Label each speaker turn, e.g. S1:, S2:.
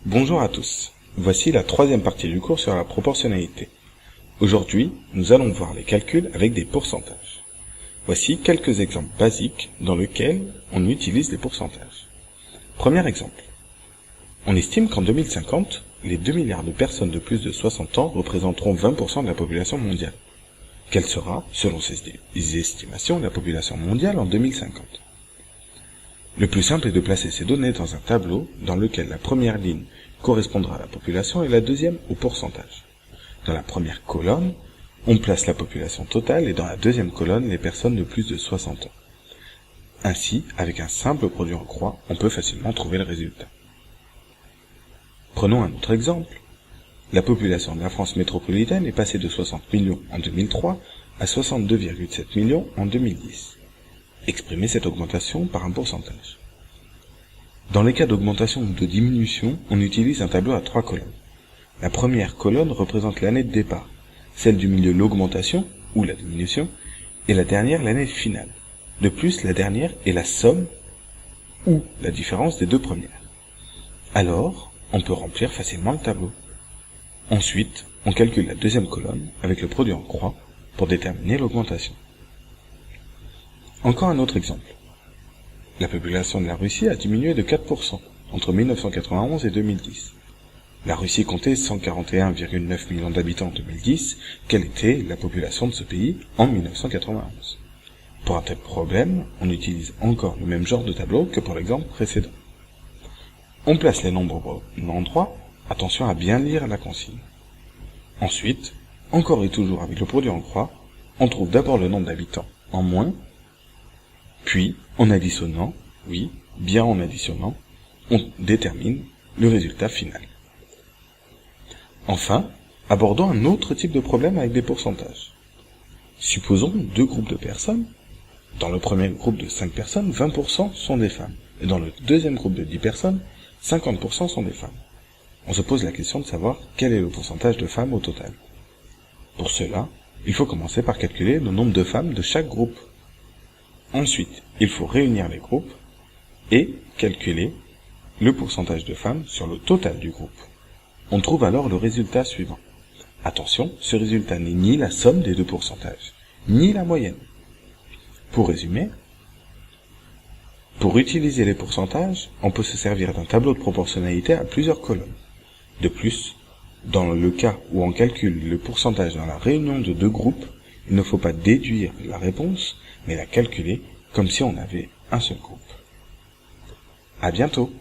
S1: Bonjour à tous, voici la troisième partie du cours sur la proportionnalité. Aujourd'hui, nous allons voir les calculs avec des pourcentages. Voici quelques exemples basiques dans lesquels on utilise les pourcentages. Premier exemple. On estime qu'en 2050, les 2 milliards de personnes de plus de 60 ans représenteront 20% de la population mondiale. Quelle sera, selon ces estimations, la population mondiale en 2050 ? Le plus simple est de placer ces données dans un tableau dans lequel la première ligne correspondra à la population et la deuxième au pourcentage. Dans la première colonne, on place la population totale et dans la deuxième colonne les personnes de plus de 60 ans. Ainsi, avec un simple produit en croix, on peut facilement trouver le résultat. Prenons un autre exemple. La population de la France métropolitaine est passée de 60 millions en 2003 à 62,7 millions en 2010. Exprimez cette augmentation par un pourcentage. Dans les cas d'augmentation ou de diminution, on utilise un tableau à 3 colonnes. La première colonne représente l'année de départ, celle du milieu l'augmentation ou la diminution, et la dernière l'année finale. De plus, la dernière est la somme ou la différence des deux premières. Alors, on peut remplir facilement le tableau. Ensuite, on calcule la deuxième colonne avec le produit en croix pour déterminer l'augmentation. Encore un autre exemple. La population de la Russie a diminué de 4% entre 1991 et 2010. La Russie comptait 141,9 millions d'habitants en 2010. Quelle était la population de ce pays en 1991 ? Pour un tel problème, on utilise encore le même genre de tableau que pour l'exemple précédent. On place les nombres au bon endroit, attention à bien lire la consigne. Ensuite, encore et toujours avec le produit en croix, on trouve d'abord le nombre d'habitants en moins, puis, en additionnant, oui, bien en additionnant, on détermine le résultat final. Enfin, abordons un autre type de problème avec des pourcentages. Supposons deux groupes de personnes. Dans le premier groupe de 5 personnes, 20% sont des femmes. Et dans le deuxième groupe de 10 personnes, 50% sont des femmes. On se pose la question de savoir quel est le pourcentage de femmes au total. Pour cela, il faut commencer par calculer le nombre de femmes de chaque groupe. Ensuite, il faut réunir les groupes et calculer le pourcentage de femmes sur le total du groupe. On trouve alors le résultat suivant. Attention, ce résultat n'est ni la somme des deux pourcentages, ni la moyenne. Pour résumer, pour utiliser les pourcentages, on peut se servir d'un tableau de proportionnalité à plusieurs colonnes. De plus, dans le cas où on calcule le pourcentage dans la réunion de deux groupes, il ne faut pas déduire la réponse, mais la calculer comme si on avait un seul groupe. À bientôt!